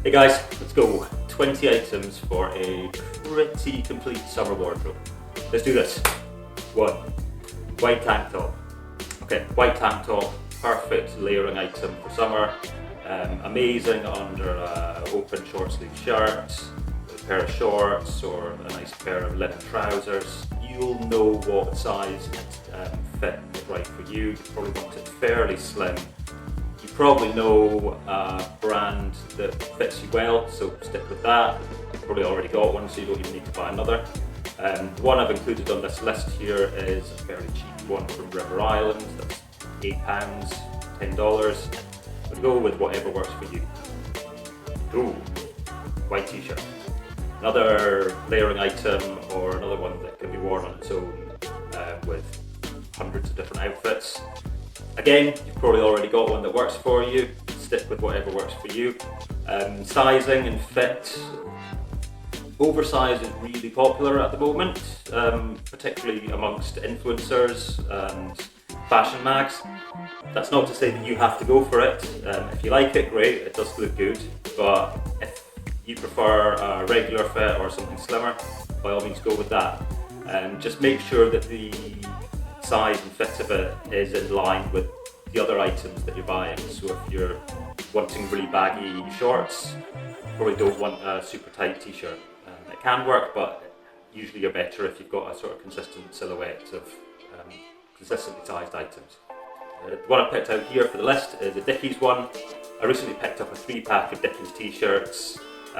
Hey guys, let's go. 20 items for a pretty complete summer wardrobe. Let's do this. 1. White tank top. Okay, white tank top, perfect layering item for summer. Amazing under open short sleeve shirts, a pair of shorts or a nice pair of linen trousers. You'll know what size and fit is right for you. You probably want it fairly slim. You probably know a brand that fits you well, so stick with that. You've probably already got one, so you don't even need to buy another. The one I've included on this list here is a fairly cheap one from River Island. That's £8, $10. But go with whatever works for you. Ooh, white t-shirt. Another layering item, or another one that can be worn on its own with hundreds of different outfits. Again, you've probably already got one that works for you. Stick with whatever works for you. Sizing and fit. Oversize is really popular at the moment, particularly amongst influencers and fashion mags. That's not to say that you have to go for it. If you like it, great, it does look good. But if you prefer a regular fit or something slimmer, by all means go with that. Just make sure that the size and fit of it is in line with the other items that you're buying. So if you're wanting really baggy shorts, you probably don't want a super tight t-shirt. It can work, but usually you're better if you've got a sort of consistent silhouette of consistently sized items. The one I picked out here for the list is a Dickies one. I recently picked up a 3-pack of Dickies t-shirts, 3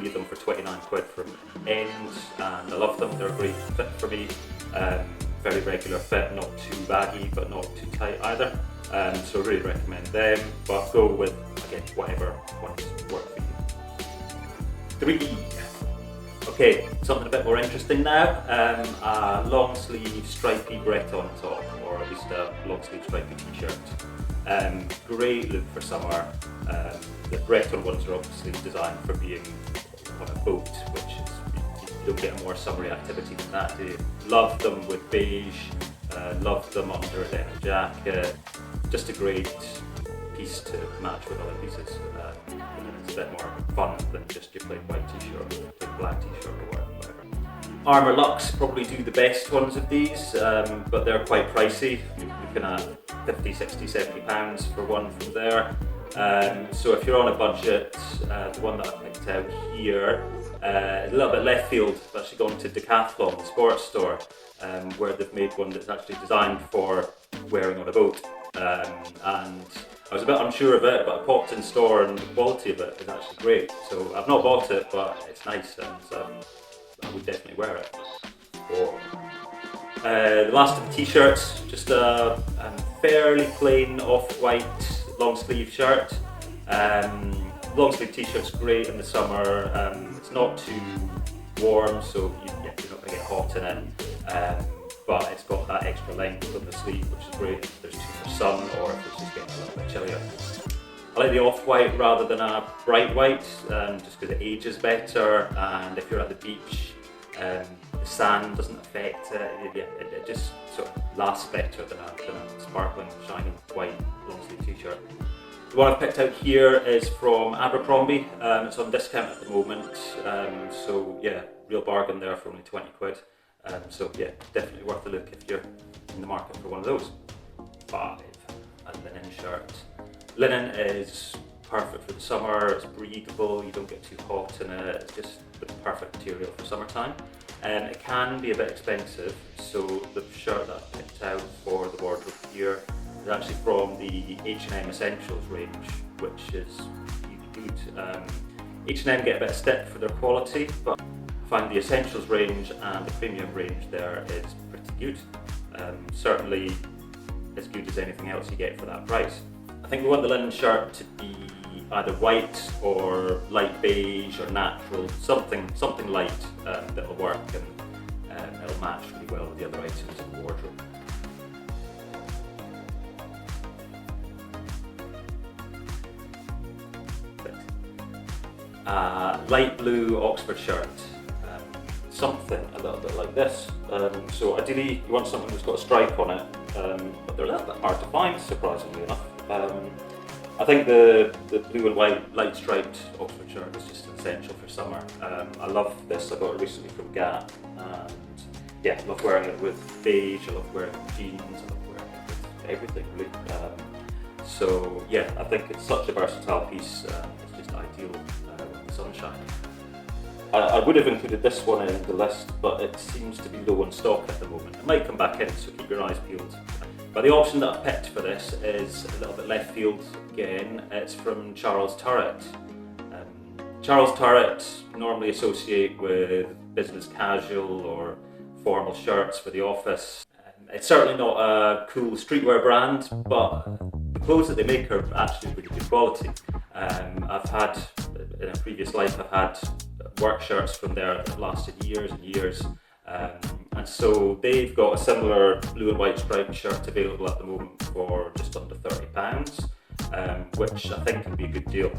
of them for £29 from Men's, and I love them. They're a great fit for me. Very regular fit, not too baggy but not too tight either. So I really recommend them, but go with, again, whatever ones work for you. 3. Okay, something a bit more interesting now. A long sleeve stripy Breton top, or at least a long sleeve stripy t-shirt. Great look for summer. The Breton ones are obviously designed for being on a boat, which is, you don't get a more summery activity than that, do you? Love them with beige, love them under a denim jacket. Just a great piece to match with other pieces. It's a bit more fun than just your plain white t-shirt or plain black t-shirt or whatever. Armour Luxe probably do the best ones of these, but they're quite pricey. You're looking at 50, 60, 70 pounds for one from there. So if you're on a budget, the one that I picked out here, a little bit left field, I've actually gone to Decathlon, the sports store, where they've made one that's actually designed for wearing on a boat. And I was a bit unsure of it, but I popped in store and the quality of it is actually great. So I've not bought it, but it's nice and I would definitely wear it. The last of the t-shirts, just a fairly plain off-white long sleeve shirt. Long sleeve t-shirt's great in the summer. It's not too warm, so you're not going to get hot in it. But it's got that extra length on the sleeve, which is great if there's too much sun or if it's just getting a little bit chillier. I like the off-white rather than a bright white, just because it ages better, and if you're at the beach, the sand doesn't affect it. It just sort of lasts better than a sparkling, shiny white long sleeve t-shirt. The one I've picked out here is from Abercrombie. It's on discount at the moment, so yeah, real bargain there for only £20. So yeah, definitely worth a look if you're in the market for one of those. 5. A linen shirt. Linen is perfect for the summer. It's breathable, you don't get too hot in it. It's just the perfect material for summertime. It can be a bit expensive, so the shirt that I picked out for the wardrobe here is actually from the H&M Essentials range, which is really good. H&M get a bit of stick for their quality, but I find the Essentials range and the Premium range there is pretty good. Certainly as good as anything else you get for that price. I think we want the linen shirt to be either white or light beige or natural, something light that'll work and it'll match really well with the other items in the wardrobe. Light blue Oxford shirt, something a little bit like this. So ideally you want something that's got a stripe on it, but they're a little bit hard to find, surprisingly enough. I think the blue and white light striped Oxford shirt is just essential for summer. I love this. I got it recently from Gap, and yeah, I love wearing it with beige. I love wearing it with jeans. I love wearing it with everything really. So yeah, I think it's such a versatile piece. It's just ideal with the sunshine. I would have included this one in the list, but it seems to be low in stock at the moment. It might come back in, so keep your eyes peeled. But the option that I've picked for this is a little bit left field again. It's from Charles Turret. Charles Turret normally associate with business casual or formal shirts for the office. It's certainly not a cool streetwear brand, but the clothes that they make are actually really good quality. I've had, in a previous life, I've had work shirts from there that have lasted years and years. And so they've got a similar blue and white striped shirt available at the moment for just under £30, which I think can be a good deal.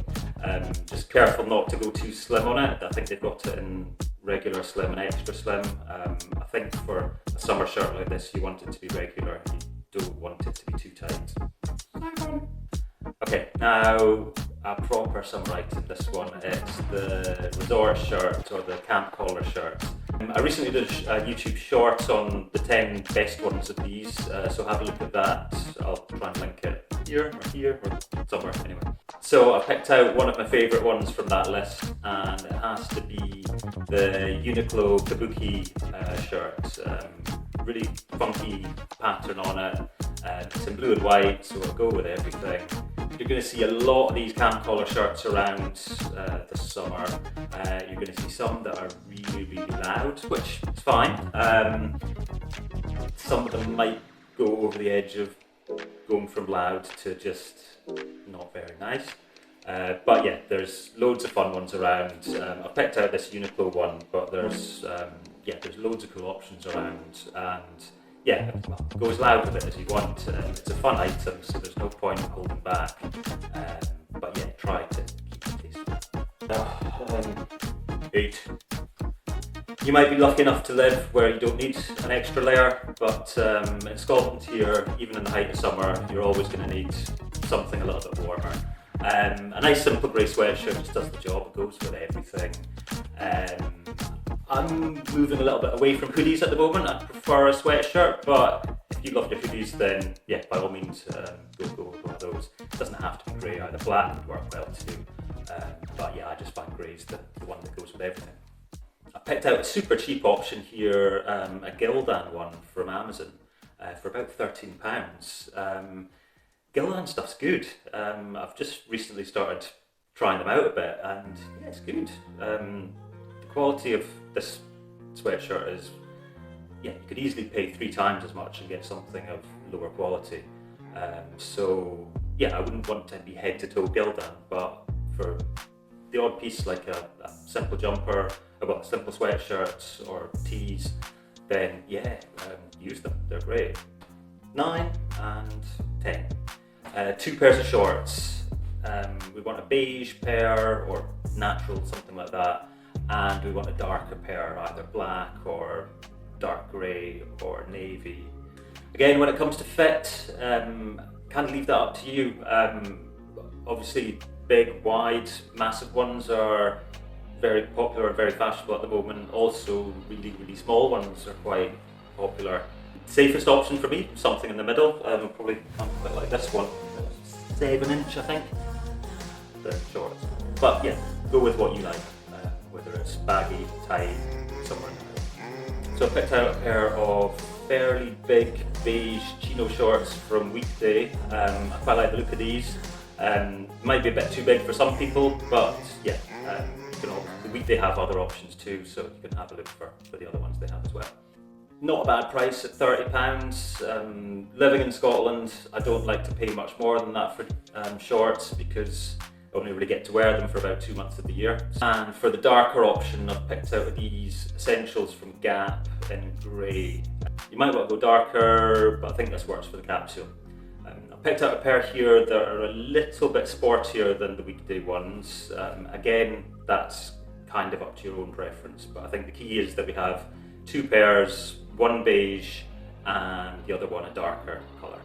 Just careful not to go too slim on it. I think they've got it in regular slim and extra slim. I think for a summer shirt like this, you want it to be regular. You don't want it to be too tight. Okay, now a proper summer item, this one. It's the resort shirt or the camp collar shirt. I recently did a YouTube short on the 10 best ones of these, so have a look at that. I'll try and link it here or somewhere anyway. So I picked out one of my favourite ones from that list, and it has to be the Uniqlo Kabuki shirt. Really funky pattern on it. It's in blue and white, so I'll go with everything. You're going to see a lot of these camp collar shirts around this summer. You're going to see some that are really, really loud, which is fine. Some of them might go over the edge of going from loud to just not very nice. But yeah, there's loads of fun ones around. I've picked out this Uniqlo one, but there's loads of cool options around, and yeah, go as loud with it as you want. It's a fun item, so there's no point in holding back. But yeah, try to keep it tasteful. 8. You might be lucky enough to live where you don't need an extra layer, but in Scotland here, even in the height of summer, you're always going to need something a little bit warmer. A nice simple grey sweatshirt just does the job. It goes with everything. I'm moving a little bit away from hoodies at the moment. I prefer a sweatshirt, but if you love your hoodies, then yeah, by all means, go with one of those. It doesn't have to be grey either. Black would work well too. But yeah, I just find grey's the one that goes with everything. I picked out a super cheap option here, a Gildan one from Amazon for about £13. Gildan stuff's good. I've just recently started trying them out a bit, and yeah, it's good. The quality of this sweatshirt is, yeah, you could easily pay 3 times as much and get something of lower quality. So yeah, I wouldn't want to be head to toe Gildan, but for the odd piece like a simple jumper, a simple sweatshirt or tees, then yeah, use them, they're great. 9 and 10. 2 pairs of shorts. We want a beige pair or natural, something like that, and we want a darker pair, either black or dark grey or navy. Again, when it comes to fit, kind of leave that up to you. Obviously, big, wide, massive ones are very popular and very fashionable at the moment. Also, really, really small ones are quite popular. Safest option for me, something in the middle. Probably a bit like this one, 7-inch, I think. They're short, but yeah, go with what you like, whether it's baggy, tight, somewhere in the middle. So I picked out a pair of fairly big beige chino shorts from Weekday. I quite like the look of these. Might be a bit too big for some people, but yeah, the Weekday have other options too, so you can have a look for the other ones they have as well. Not a bad price at £30. Living in Scotland, I don't like to pay much more than that for shorts because I only really get to wear them for about 2 months of the year. And for the darker option, I've picked out these essentials from Gap in grey. You might want to go darker, but I think this works for the Capsule. I picked out a pair here that are a little bit sportier than the Weekday ones. Again, that's kind of up to your own preference, but I think the key is that we have 2 pairs, one beige and the other one a darker colour.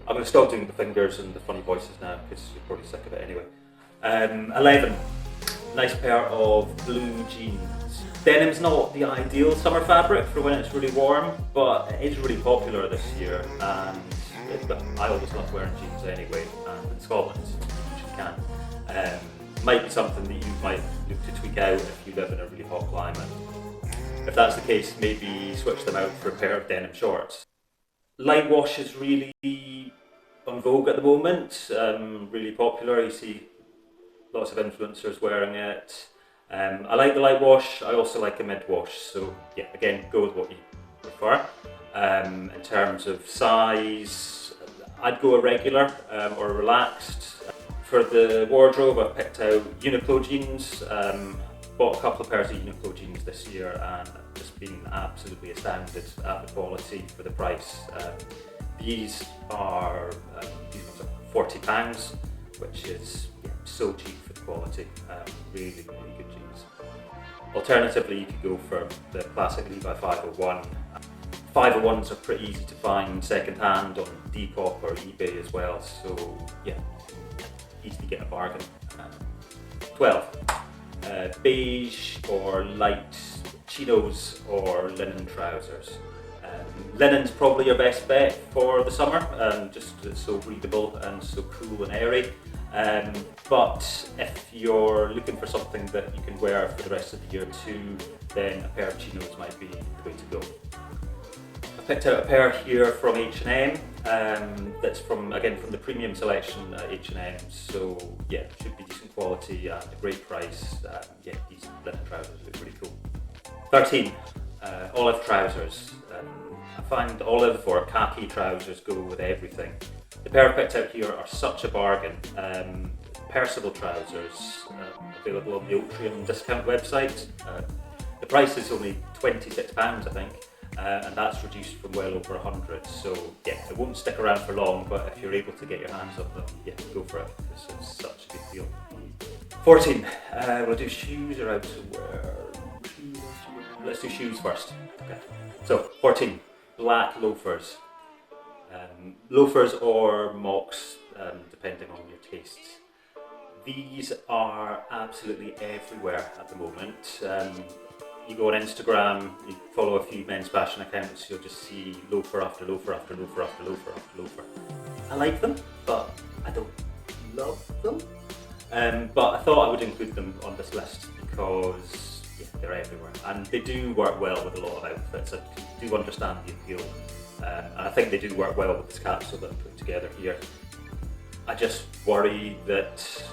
I'm going to stop doing the fingers and the funny voices now because you're probably sick of it anyway. 11. Nice pair of blue jeans. Denim's not the ideal summer fabric for when it's really warm, but it is really popular this year, and I always love wearing jeans anyway, and in Scotland you usually can. Might be something that you might look to tweak out if you live in a really hot climate. If that's the case, maybe switch them out for a pair of denim shorts. Light wash is really on vogue at the moment, really popular. You see lots of influencers wearing it. I like the light wash, I also like a mid wash, so yeah, again, go with what you prefer. In terms of size, I'd go a regular or a relaxed. For the wardrobe, I've picked out Uniqlo jeans. Bought a couple of pairs of Uniqlo jeans this year and just been absolutely astounded at the quality for the price. These ones are £40, which is so cheap for the quality. Really, really good jeans. Alternatively, you could go for the classic Levi 501. 501s are pretty easy to find second hand on Depop or eBay as well, so yeah, easily get a bargain. 12. Beige or light chinos or linen trousers. Linen's probably your best bet for the summer, just because it's so breathable and so cool and airy. But if you're looking for something that you can wear for the rest of the year too, then a pair of chinos might be the way to go. I picked out a pair here from H&M, that's from the premium selection at H&M, so yeah, should be decent quality and a great price. Yeah, these linen trousers look really cool. 13. Olive trousers. I find olive or khaki trousers go with everything. The pair I picked out here are such a bargain. Percival trousers, available on the Outerwear discount website. The price is only £26, I think, and that's reduced from well over 100. So yeah, it won't stick around for long, but if you're able to get your hands on them, yeah, go for it. This is such a good deal. 14. We'll do shoes or outerwear. Let's do shoes first. Okay. So 14. Black loafers. Loafers or mocks, depending on your tastes. These are absolutely everywhere at the moment. You go on Instagram, you follow a few men's fashion accounts, you'll just see loafer after loafer after loafer after loafer after loafer. I like them, but I don't love them. But I thought I would include them on this list because yeah, they're everywhere, and they do work well with a lot of outfits. I do understand the appeal, and I think they do work well with this capsule that I'm putting together here. I just worry that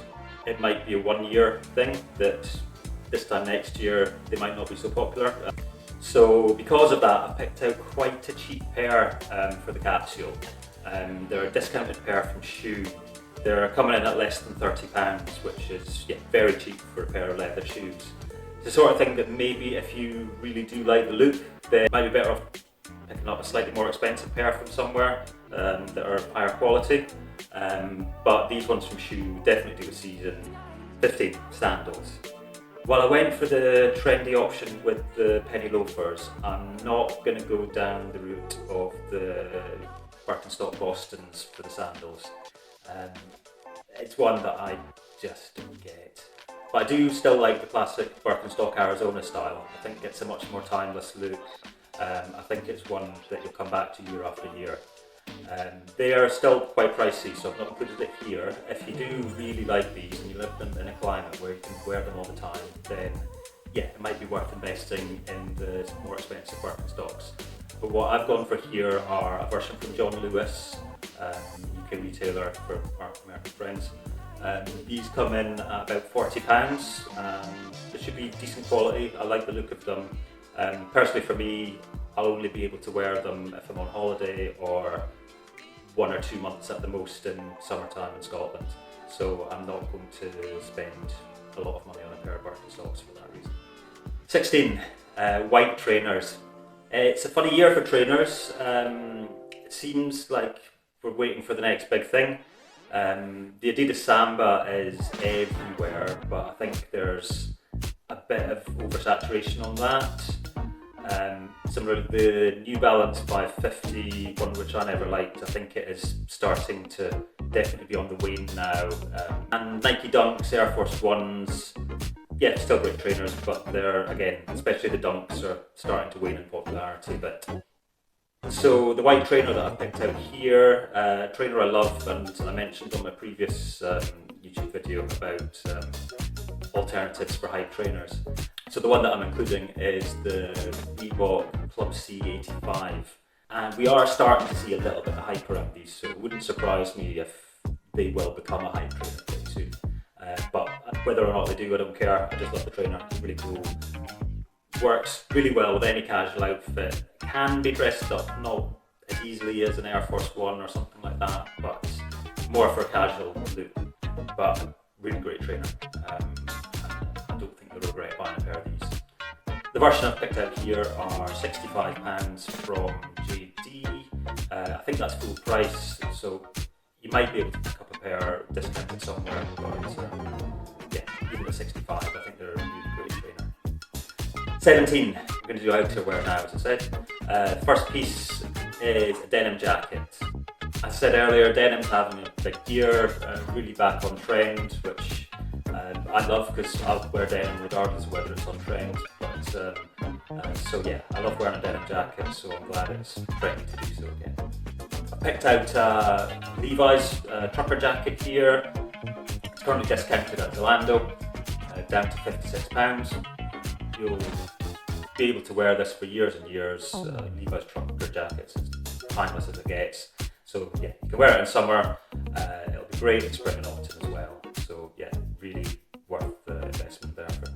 it might be a one-year thing, that this time next year they might not be so popular. So because of that, I picked out quite a cheap pair for the capsule. They're a discounted pair from Shoe. They're coming in at less than £30, which is very cheap for a pair of leather shoes. It's the sort of thing that maybe if you really do like the look, then it might be better off picking up a slightly more expensive pair from somewhere that are higher quality. But these ones from Shoe definitely do a season. 15. Sandals. While I went for the trendy option with the penny loafers, I'm not going to go down the route of the Birkenstock Bostons for the sandals. It's one that I just don't get. But I do still like the classic Birkenstock Arizona style. I think it's a much more timeless look. I think it's one that you'll come back to year after year. They are still quite pricey, so I've not included it here. If you do really like these and you live in a climate where you can wear them all the time, then yeah, it might be worth investing in the more expensive Birkenstocks. But what I've gone for here are a version from John Lewis, UK retailer for our American friends. These come in at about £40, and they should be decent quality. I like the look of them. Personally for me, I'll only be able to wear them if I'm on holiday or 1 or 2 months at the most in summertime in Scotland. So I'm not going to spend a lot of money on a pair of Birkenstocks for that reason. 16. White trainers. It's a funny year for trainers. It seems like we're waiting for the next big thing. The Adidas Samba is everywhere, but I think there's a bit of oversaturation on that. Similar to the New Balance 550, one which I never liked. I think it is starting to definitely be on the wane now. And Nike Dunks, Air Force Ones, yeah, still great trainers, but they're, again, especially the Dunks are starting to wane in popularity a bit. So the white trainer that I've picked out here, trainer I love, and I mentioned on my previous YouTube video about alternatives for hike trainers. So the one that I'm including is the Reebok Club C85, and we are starting to see a little bit of hype around these, so it wouldn't surprise me if they will become a hype trainer pretty soon. But whether or not they do, I don't care. I just love the trainer. It's really cool. Works really well with any casual outfit. Can be dressed up not as easily as an Air Force One or something like that, but more for a casual look. But really great trainer. I don't think you'll regret buying a pair of these. The version I've picked out here are £65 from JD. I think that's full price, so you might be able to pick up a pair discounted somewhere, but yeah, even at 65, I think they're a really great trainer. 17, we're going to do outerwear now, as I said. First piece is a denim jacket. As I said earlier, denim's having a big year, really back on trend, which I love because I'll wear denim regardless of whether it's on trend. But so yeah, I love wearing a denim jacket, so I'm glad it's trendy to do so again. I picked out Levi's trucker jacket here. It's currently discounted at Zalando, down to £56. You'll be able to wear this for years and years. Levi's trucker jackets, as timeless as it gets. So yeah, you can wear it in summer. It'll be great in spring and autumn as well. So yeah, really worth the investment there for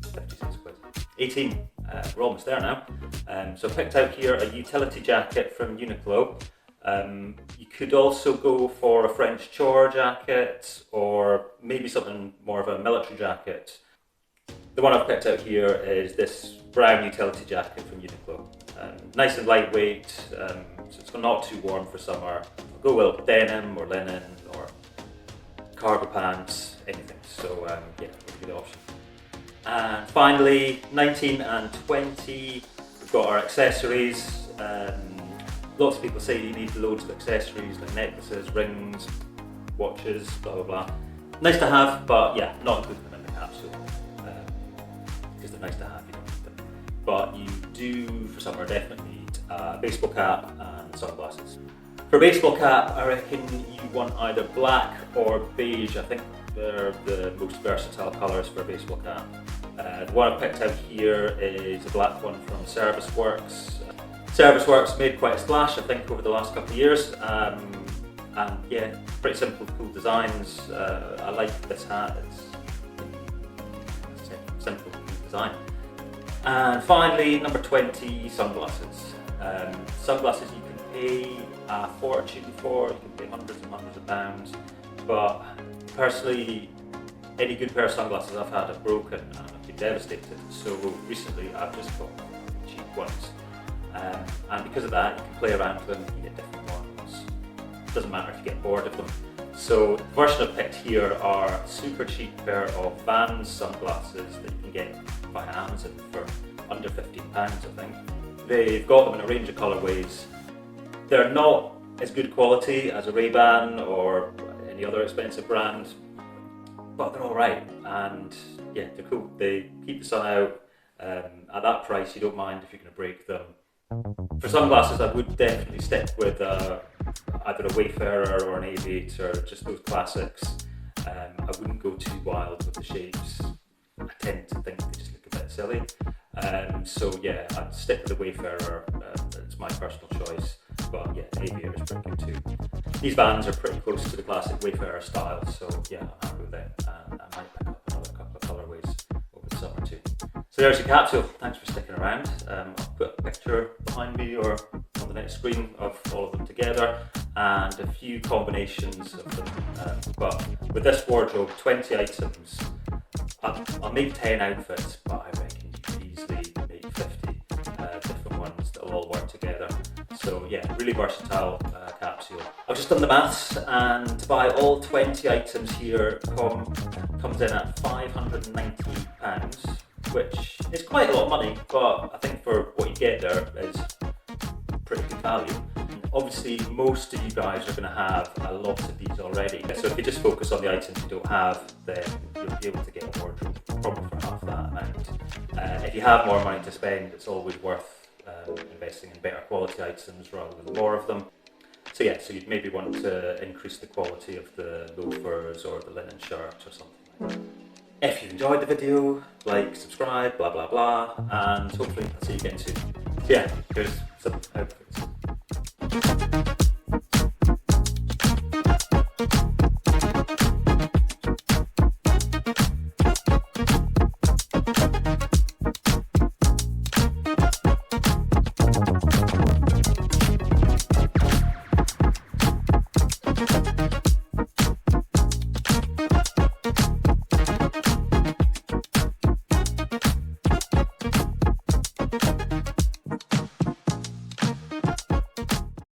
56 quid. 18, we're almost there now. So I picked out here a utility jacket from Uniqlo. You could also go for a French chore jacket or maybe something more of a military jacket. The one I've picked out here is this brown utility jacket from Uniqlo. Nice and lightweight, so it's not too warm for summer. I'll go well with denim or linen or cargo pants, anything. So yeah, really good option. And finally, 19 and 20, we've got our accessories. Lots of people say you need loads of accessories like necklaces, rings, watches, blah blah blah. Nice to have, but yeah, not including them in the capsule. Because they're nice to have, you don't need them. But you do, for summer, definitely need a baseball cap and sunglasses. For a baseball cap, I reckon you want either black or beige. I think they're the most versatile colours for a baseball cap. The one I picked out here is a black one from Service Works. Service Works made quite a splash, I think, over the last couple of years. And yeah, pretty simple, cool designs. I like this hat. It's simple, cool design. And finally, number 20, sunglasses. Sunglasses you can pay a fortune for, you can pay hundreds and hundreds of pounds. But personally, any good pair of sunglasses I've had have broken and I've been devastated. So recently I've just got cheap ones. And because of that, you can play around with them, you get different ones. It doesn't matter if you get bored of them. So the version I've picked here are a super cheap pair of Vans sunglasses that you can get via Amazon for under £15, I think. They've got them in a range of colourways. They're not as good quality as a Ray-Ban or any other expensive brand, but they're alright, and yeah, they're cool. They keep the sun out. At that price, you don't mind if you're going to break them. For sunglasses, I would definitely stick with either a Wayfarer or an Aviator, just those classics. I wouldn't go too wild with the shapes. I tend to think they just look a bit silly. So yeah, I'd stick with the Wayfarer. It's my personal choice. But yeah, Aviator is pretty good too. These Vans are pretty close to the classic Wayfarer style, so yeah, I'm happy with them. And I might pick up another couple of colourways over the summer too. So there's your capsule. Thanks for sticking around. I'll put a picture behind me or on the next screen of all of them together and a few combinations of them. But with this wardrobe, 20 items, I'll make 10 outfits, but I reckon you could easily make 50 different ones that will all work together. So yeah, really versatile capsule. I've just done the maths, and to buy all 20 items here comes in at £590. which is quite a lot of money, but I think for what you get there is pretty good value. Obviously, most of you guys are going to have a lot of these already, so if you just focus on the items you don't have, then you'll be able to get a wardrobe probably for half that amount. If you have more money to spend, it's always worth investing in better quality items rather than more of them. So yeah, so you'd maybe want to increase the quality of the loafers or the linen shirts or something like that. If you enjoyed the video, like, subscribe, blah blah blah, and hopefully I'll see you again soon. So yeah, here's some outfits.